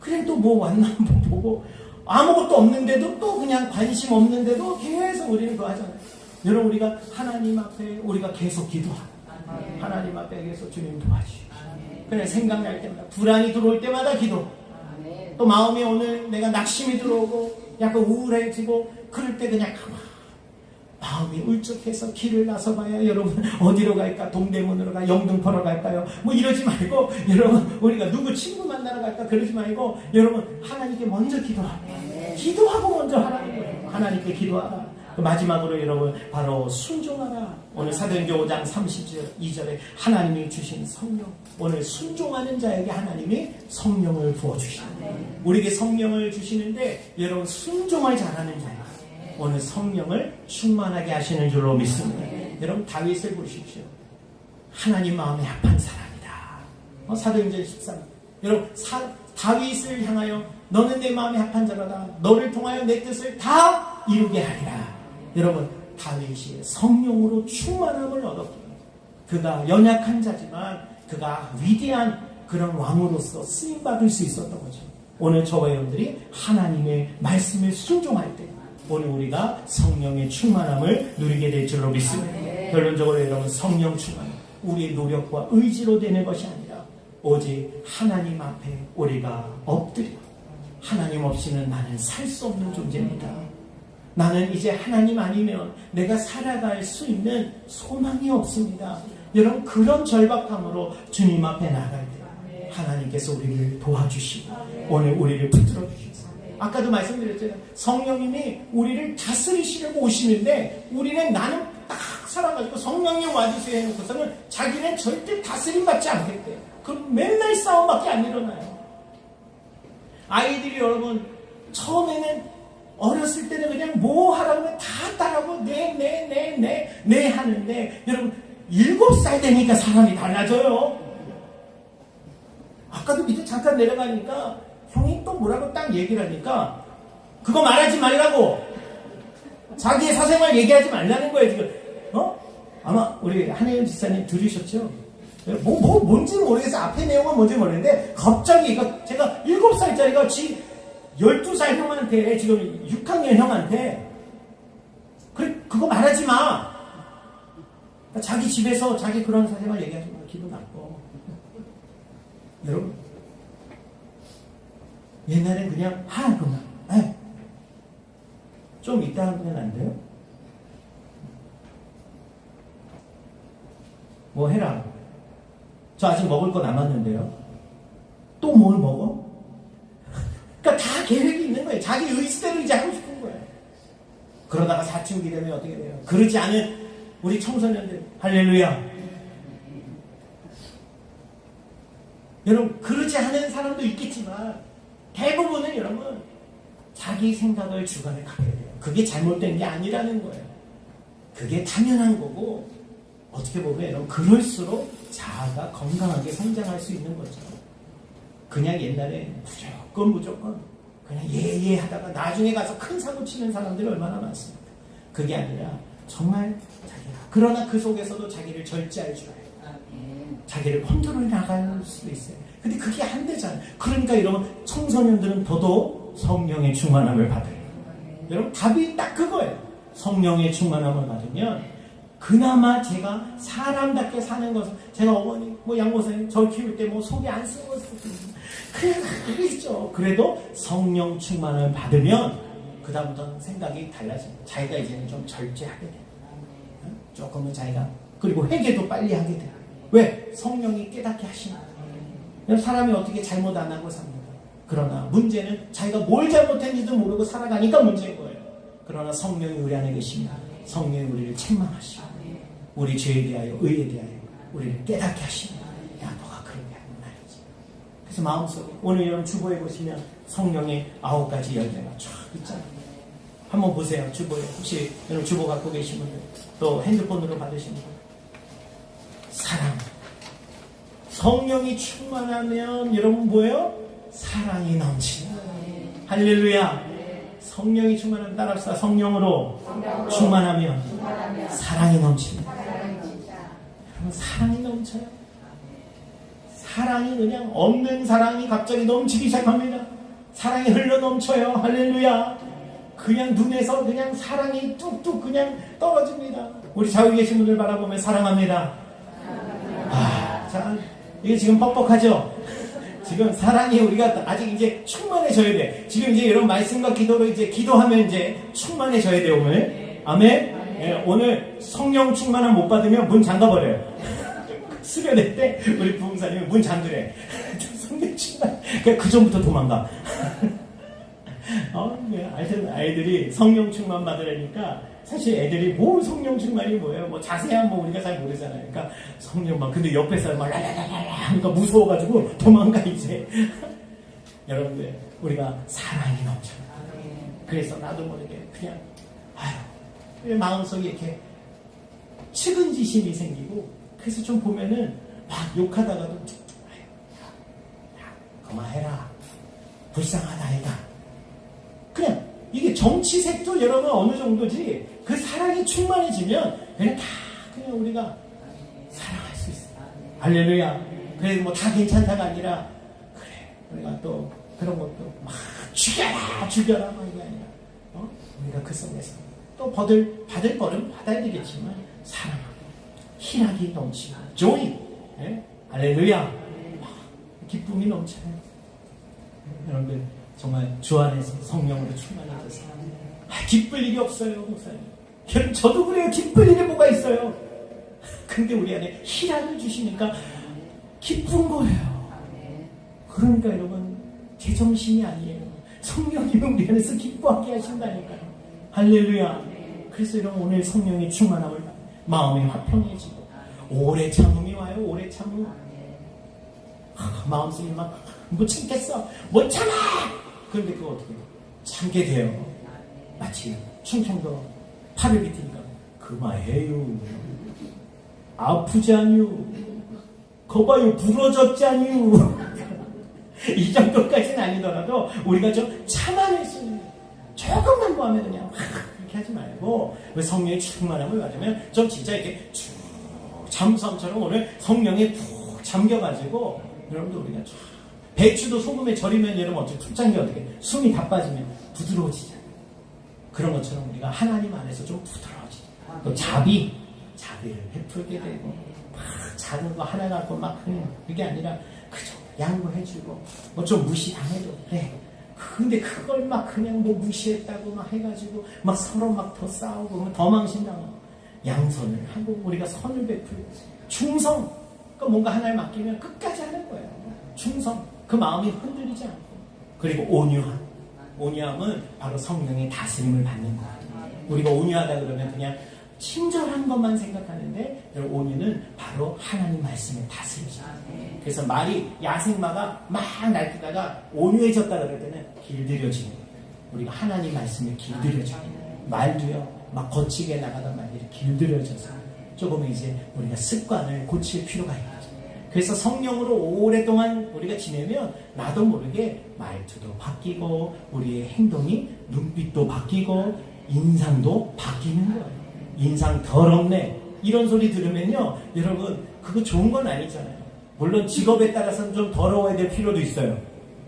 그냥 또 뭐 왔나 보고 아무것도 없는데도 또 그냥 관심 없는데도 계속 우리는 그거 하잖아요. 여러분, 우리가 하나님 앞에 우리가 계속 기도하고 하나님 앞에 계속 주님 도와주시고 그냥 생각날 때마다 불안이 들어올 때마다 기도. 또 마음에 오늘 내가 낙심이 들어오고 약간 우울해지고 그럴 때 그냥 마음이 울적해서 길을 나서봐야 여러분 어디로 갈까? 동대문으로 가? 영등포로 갈까요? 뭐 이러지 말고 여러분 우리가 누구 친구 만나러 갈까? 그러지 말고 여러분 하나님께 먼저 기도하고 먼저 하라는 거예요. 하나님께 기도하라. 마지막으로 여러분 바로 순종하라. 오늘 사도행전 5장 32절에 하나님이 주신 성령, 오늘 순종하는 자에게 하나님이 성령을 부어주시는 우리에게 성령을 주시는데 여러분 순종을 잘하는 자예요. 오늘 성령을 충만하게 하시는 줄로 믿습니다. 여러분 다윗을 보십시오. 하나님 마음에 합한 사람이다. 사도행전 13. 여러분 다윗을 향하여 너는 내 마음에 합한 자로다. 너를 통하여 내 뜻을 다 이루게 하리라. 여러분 다윗이 성령으로 충만함을 얻었기에 그가 연약한 자지만 그가 위대한 그런 왕으로서 쓰임받을 수 있었던 거죠. 오늘 저와 여러분들이 하나님의 말씀을 순종할 때 오늘 우리가 성령의 충만함을 누리게 될 줄로 믿습니다. 결론적으로 여러분 성령 충만 우리의 노력과 의지로 되는 것이 아니라 오직 하나님 앞에 우리가 엎드려 하나님 없이는 나는 살 수 없는 존재입니다. 나는 이제 하나님 아니면 내가 살아갈 수 있는 소망이 없습니다. 여러분 그런 절박함으로 주님 앞에 나갈 때 하나님께서 우리를 도와주시고 오늘 우리를 붙들어 주시고 아까도 말씀드렸잖아요. 성령님이 우리를 다스리시려고 오시는데 우리는 나는 딱 살아가지고 성령님 와주세요 해놓고서는 자기는 절대 다스림 받지 않겠대요. 그럼 맨날 싸움밖에 안 일어나요. 아이들이 여러분 처음에는 어렸을 때는 그냥 뭐 하라고 하면 다 따라하고 네 하는데 여러분 7살 되니까 사람이 달라져요. 아까도 밑에 잠깐 내려가니까 형이 또 뭐라고 딱 얘기를 하니까 그거 말하지 말라고 자기의 사생활 얘기하지 말라는 거예요 지금. 아마 우리 한혜연 지사님 들으셨죠? 뭔지 모르겠어요. 앞에 내용은 뭔지 모르겠는데 갑자기 제가 7살짜리가 12살 형한테 지금 6학년 형한테 그래 그거 말하지 마. 그러니까 자기 집에서 자기 그런 사생활 얘기하지 마. 기분 나빠. 여러분 옛날엔 그냥 그만 좀 이따 하면 안 돼요? 뭐 해라. 저 아직 먹을 거 남았는데요. 또 뭘 먹어? 그러니까 다 계획이 있는 거예요. 자기 의지대로 이제 하고 싶은 거예요. 그러다가 사춘기 되면 어떻게 돼요? 그러지 않은 우리 청소년들 할렐루야. 여러분 그러지 않은 사람도 있겠지만 대부분은 여러분 자기 생각을 주관에 갖게 돼요. 그게 잘못된 게 아니라는 거예요. 그게 당연한 거고 어떻게 보면 여러분 그럴수록 자아가 건강하게 성장할 수 있는 거죠. 그냥 옛날에 무조건 그냥 하다가 나중에 가서 큰 사고 치는 사람들이 얼마나 많습니까? 그게 아니라 정말 자기가 그러나 그 속에서도 자기를 절제할 줄 알고 자기를 컨트롤해 나갈 수도 있어요. 근데 그게 안 되잖아요. 그러니까 여러분 청소년들은 더더욱 성령의 충만함을 받아요. 여러분 답이 딱 그거예요. 성령의 충만함을 받으면 그나마 제가 사람답게 사는 것은 제가 어머니 양모사님 저 키울 때 속이 안 썩었을 그게 있죠. 그래도 성령 충만을 받으면 그다음부터는 생각이 달라집니다. 자기가 이제는 좀 절제하게 돼요. 조금은 자기가 그리고 회개도 빨리 하게 돼요. 왜? 성령이 깨닫게 하시는 거예요. 사람이 어떻게 잘못 안 하고 삽니다. 그러나 문제는 자기가 뭘 잘못했는지도 모르고 살아가니까 문제인 거예요. 그러나 성령이 우리 안에 계시면 성령이 우리를 책망하시고 우리 죄에 대하여 의에 대하여 우리를 깨닫게 하십니다. 야, 너가 그러게 하는 말이지. 그래서 마음속에 오늘 여러분 주보에 보시면 성령의 9가지 열매가 쫙 있잖아요. 한번 보세요. 주보에 혹시 여러분 주보 갖고 계신 분들 또 핸드폰으로 받으신 분들 사랑. 성령이 충만하면 여러분 뭐예요? 사랑이 넘치는. 할렐루야. 성령이 충만하면 따라합시다. 성령으로 충만하면 사랑이 넘칩니다. 여러분 사랑이 넘쳐요. 사랑이 그냥 없는 사랑이 갑자기 넘치기 시작합니다. 사랑이 흘러 넘쳐요. 할렐루야. 그냥 눈에서 그냥 사랑이 뚝뚝 그냥 떨어집니다. 우리 좌우에 계신 분들 바라보면 사랑합니다. 자, 이게 지금 뻑뻑하죠? 지금 사랑이 우리가 아직 이제 충만해져야 돼. 지금 이제 이런 말씀과 기도로 이제 기도하면 이제 충만해져야 돼, 오늘. 아멘? 네, 오늘 성령 충만함 못 받으면 문 잠가버려요. 수련회 때 우리 부흥사님이 문 잠그래. 성령 충만. 그 전부터 도망가. 하여튼 아이들이 성령 충만 받으려니까 사실 애들이 뭐 성령 충만이 뭐예요? 뭐 자세한 뭐 우리가 잘 모르잖아요. 그러니까 성령만 근데 옆에 사람 막 라라라라 하니까 무서워가지고 도망가 이제. 여러분들 우리가 사랑이 넘쳐요. 그래서 나도 모르게 그냥 마음속에 이렇게 측은지심이 생기고 그래서 좀 보면은 막 욕하다가도 야, 그만해라. 불쌍하다 애가. 그냥 이게 정치색도 여러분 어느 정도지 그 사랑이 충만해지면 그냥 다 그냥 우리가 사랑할 수 있어요. 할렐루야. 그래서 뭐 다 괜찮다가 아니라 그래 우리가 또 그런 것도 막 죽여라 막 이게 아니라 우리가 그 속에서 또 받을 거는 받아야 되겠지만 사랑하고 희락이 넘치고 joy 할렐루야 기쁨이 넘쳐요. 여러분들 정말 주 안에서 성령으로 충만해져서 기쁠 일이 없어요, 목사님. 저도 그래요. 기쁠 일이 뭐가 있어요. 근데 우리 안에 희락을 주시니까 기쁜 거예요. 그러니까 여러분 제정신이 아니에요. 성령이 우리 안에서 기뻐하게 하신다니까요. 할렐루야. 그래서 여러분 오늘 성령의 충만함을 마음이 화평해지고 오래 참음이 와요. 오래 참음. 마음속에 막 못 참겠어. 못 참아. 그런데 그거 어떻게 참게 돼요. 마치 충청도 팔을 비트니까 그만해요. 아프지 않요. 거봐요 부러졌지 않요. 이 정도까지는 아니더라도 우리가 좀 참아낼 수 있는 조금만 뭐 하면 그냥 그렇게 하지 말고 성령의 충만함을 받으면 좀 진짜 이렇게 쭉 잠수함처럼 오늘 성령에 푹 잠겨가지고 여러분들 우리가 쫙 배추도 소금에 절이면 여러분 어떻게 툭 잠겨 어떻게 숨이 다 빠지면 부드러워지잖아요. 그런 것처럼 우리가 하나님 안에서 좀 부드러워지죠. 또 자비를 베풀게 되고 막 작은 거 하나 갖고 막 그게 아니라 그저 양보해주고 뭐 좀 무시당해도 그래. 근데 그걸 막 그냥 뭐 무시했다고 막 해가지고 막 서로 막 더 싸우고 더 망신당하고 양선을 하고 우리가 선을 베풀고 충성. 그러니까 뭔가 하나를 맡기면 끝까지 하는 거예요. 충성. 그 마음이 흔들리지 않고. 그리고 온유함. 온유함은 바로 성령의 다스림을 받는 거예요. 우리가 온유하다 그러면 그냥 친절한 것만 생각하는데 온유는 바로 하나님 말씀에 다스리죠. 그래서 말이 야생마가 막 날뛰다가 온유해졌다 그럴 때는 길들여지는 거예요. 우리가 하나님 말씀에 길들여져요. 말도요 막 거치게 나가던 말들이 길들여져서 조금 이제 우리가 습관을 고칠 필요가 있죠. 그래서 성령으로 오랫동안 우리가 지내면 나도 모르게 말투도 바뀌고 우리의 행동이 눈빛도 바뀌고 인상도 바뀌는 거예요. 인상 더럽네 이런 소리 들으면요 여러분 그거 좋은 건 아니잖아요. 물론 직업에 따라서는 좀 더러워야 될 필요도 있어요.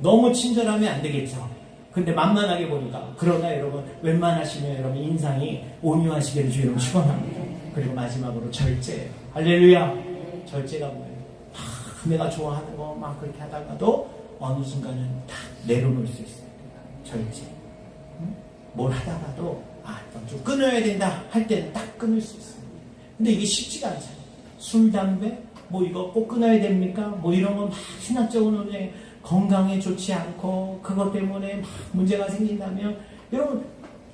너무 친절하면 안 되겠죠. 근데 만만하게 보니까 그러나 여러분 웬만하시면 여러분 인상이 온유하시기를 주 여러분 축원합니다. 그리고 마지막으로 절제예요. 할렐루야. 절제가 뭐예요? 내가 좋아하는 거 막 그렇게 하다가도 어느 순간은 다 내려놓을 수 있어요. 절제. 뭘 하다가도 좀 끊어야 된다 할 때는 딱 끊을 수 있어요. 근데 이게 쉽지가 않잖아요. 술, 담배, 뭐 이거 꼭 끊어야 됩니까? 뭐 이런 건 막 신학적으로 건강에 좋지 않고 그것 때문에 막 문제가 생긴다면 여러분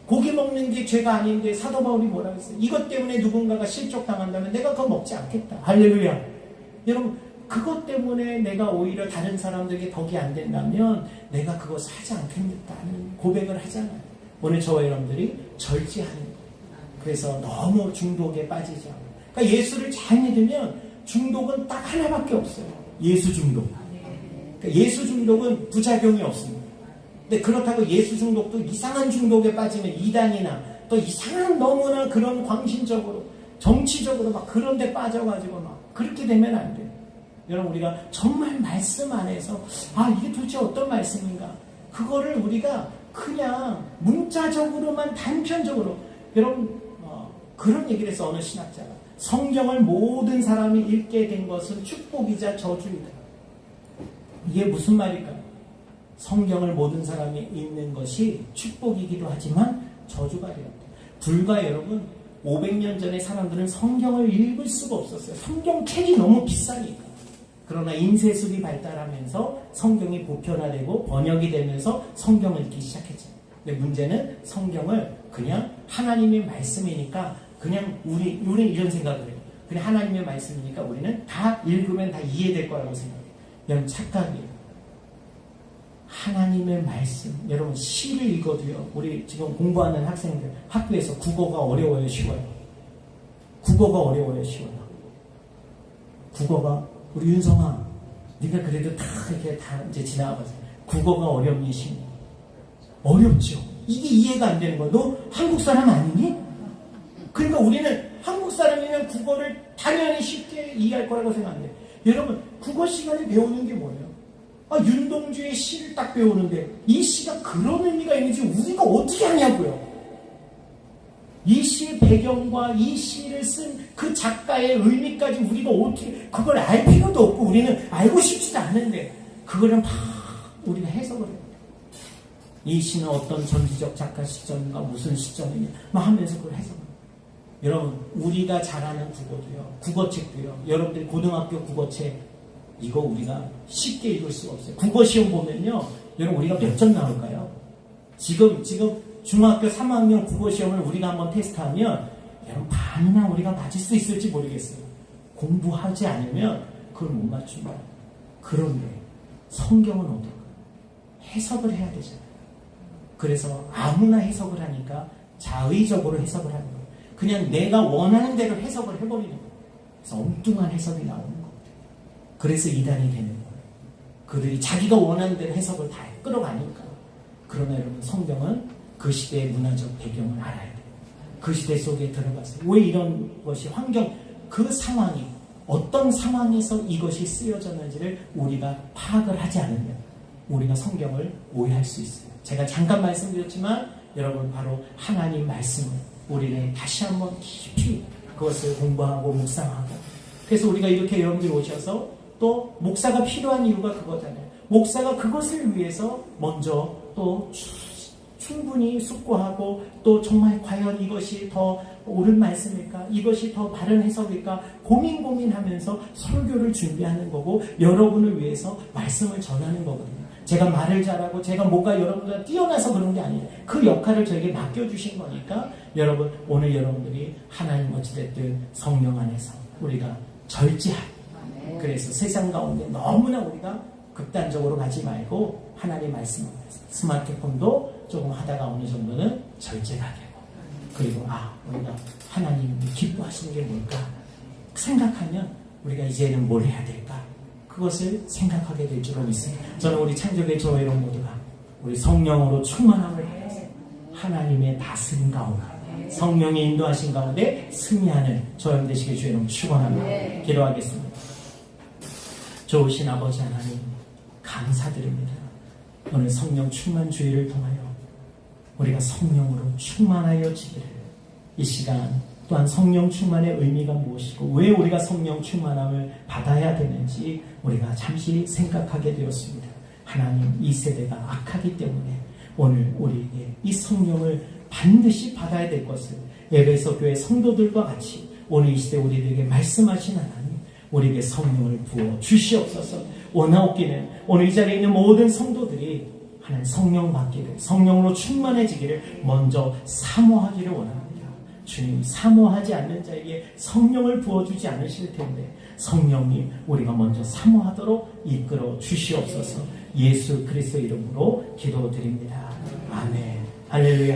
고기 먹는 게 죄가 아닌데 사도 바울이 뭐라고 했어요? 이것 때문에 누군가가 실족당한다면 내가 그거 먹지 않겠다. 할렐루야. 여러분 그것 때문에 내가 오히려 다른 사람들에게 덕이 안 된다면 내가 그거 사지 않겠다는 고백을 하잖아요. 오늘 저와 여러분들이 절제하는 거예요. 그래서 너무 중독에 빠지지 않아요. 그러니까 예수를 잘 믿으면 중독은 딱 하나밖에 없어요. 예수 중독. 그러니까 예수 중독은 부작용이 없습니다. 근데 그렇다고 예수 중독도 이상한 중독에 빠지면 이단이나 또 이상한 너무나 그런 광신적으로 정치적으로 막 그런 데 빠져가지고 막 그렇게 되면 안 돼요. 여러분 우리가 정말 말씀 안에서 이게 도대체 어떤 말씀인가 그거를 우리가 그냥 문자적으로만 단편적으로 여러분 그런 얘기를 해서 어느 신학자가 성경을 모든 사람이 읽게 된 것은 축복이자 저주이다. 이게 무슨 말일까요? 성경을 모든 사람이 읽는 것이 축복이기도 하지만 저주가 되었다. 불과 여러분 500년 전에 사람들은 성경을 읽을 수가 없었어요. 성경책이 너무 비싸니까. 그러나 인쇄술이 발달하면서 성경이 보편화되고 번역이 되면서 성경을 읽기 시작했죠. 근데 문제는 성경을 그냥 하나님의 말씀이니까 그냥 우리는 이런 생각을 해요. 그냥 하나님의 말씀이니까 우리는 다 읽으면 다 이해될 거라고 생각해요. 여러분 착각이에요. 하나님의 말씀, 여러분 시를 읽어도요. 우리 지금 공부하는 학생들 학교에서 국어가 어려워요, 쉬워요? 국어가 어려워요, 쉬워요? 국어가 우리 윤성아, 네가 그래도 다 이렇게 다 이제 지나가서 국어가 어렵니 쉽니? 어렵죠. 이게 이해가 안 되는 거야. 너 한국 사람 아니니? 그러니까 우리는 한국 사람이면 국어를 당연히 쉽게 이해할 거라고 생각하는데 여러분 국어 시간에 배우는 게 뭐예요? 윤동주의 시를 딱 배우는데 이 시가 그런 의미가 있는지 우리가 어떻게 하냐고요. 이 시의 배경과 이 시를 쓴 그 작가의 의미까지 우리가 어떻게 그걸 알 필요도 없고 우리는 알고 싶지도 않은데 그거를 막 우리가 해석을 해요. 이 시는 어떤 전지적 작가 시점인가 무슨 시점이냐 막 하면서 그걸 해석을 해요. 여러분 우리가 잘 아는 국어도요. 국어책도요. 여러분들이 고등학교 국어책 이거 우리가 쉽게 읽을 수가 없어요. 국어 시험 보면요. 여러분 우리가 몇 점 나올까요? 지금 중학교 3학년 국어 시험을 우리가 한번 테스트하면 여러분 반이나 우리가 맞을 수 있을지 모르겠어요. 공부하지 않으면 그걸 못 맞춘다. 그런데 성경은 어떨까요? 해석을 해야 되잖아요. 그래서 아무나 해석을 하니까 자의적으로 해석을 하는 거예요. 그냥 내가 원하는 대로 해석을 해버리는 거예요. 그래서 엉뚱한 해석이 나오는 거예요. 그래서 이단이 되는 거예요. 그들이 자기가 원하는 대로 해석을 다 끌어가니까. 그러나 여러분 성경은 그 시대의 문화적 배경을 알아야 돼요. 그 시대 속에 들어가서 왜 이런 것이 그 상황이 어떤 상황에서 이것이 쓰여졌는지를 우리가 파악을 하지 않으면 우리가 성경을 오해할 수 있어요. 제가 잠깐 말씀드렸지만 여러분 바로 하나님 말씀을 우리는 다시 한번 깊이 그것을 공부하고 묵상하고 그래서 우리가 이렇게 여러분들이 오셔서 또 목사가 필요한 이유가 그거잖아요. 목사가 그것을 위해서 먼저 또 충분히 숙고하고 또 정말 과연 이것이 더 옳은 말씀일까? 이것이 더 바른 해석일까? 고민하면서 설교를 준비하는 거고 여러분을 위해서 말씀을 전하는 거거든요. 제가 말을 잘하고 제가 뭔가 여러분보다 뛰어나서 그런 게 아니에요. 그 역할을 저에게 맡겨주신 거니까 여러분 오늘 여러분들이 하나님 어찌됐든 성령 안에서 우리가 절제하고 그래서 세상 가운데 너무나 우리가 극단적으로 가지 말고 하나님 말씀을 스마트폰도 조금 하다가 어느 정도는 절제가 되고 그리고 우리가 하나님이 기뻐하시는 게 뭘까 생각하면 우리가 이제는 뭘 해야 될까 그것을 생각하게 될 줄로 믿습니다. 저는 우리 창조교회 조회원 모두가 우리 성령으로 충만함을 해서 하나님의 다스림 가운데 성령의 인도하신 가운데 승리하는 저희들 되시길 주의 이름으로 축원합니다. 기도하겠습니다. 좋으신 아버지 하나님 감사드립니다. 오늘 성령 충만 주의를 통하여 우리가 성령으로 충만하여 지기를 이 시간 또한 성령 충만의 의미가 무엇이고 왜 우리가 성령 충만함을 받아야 되는지 우리가 잠시 생각하게 되었습니다. 하나님 이 세대가 악하기 때문에 오늘 우리에게 이 성령을 반드시 받아야 될 것을 에베소 교회 성도들과 같이 오늘 이 시대 우리들에게 말씀하신 하나님 우리에게 성령을 부어 주시옵소서. 원하옵기는 오늘 이 자리에 있는 모든 성도들이 하나님 성령 받기를, 성령으로 충만해지기를 먼저 사모하기를 원합니다. 주님, 사모하지 않는 자에게 성령을 부어주지 않으실 텐데 성령님 우리가 먼저 사모하도록 이끌어 주시옵소서. 예수 그리스도 이름으로 기도드립니다. 아멘. 할렐루야.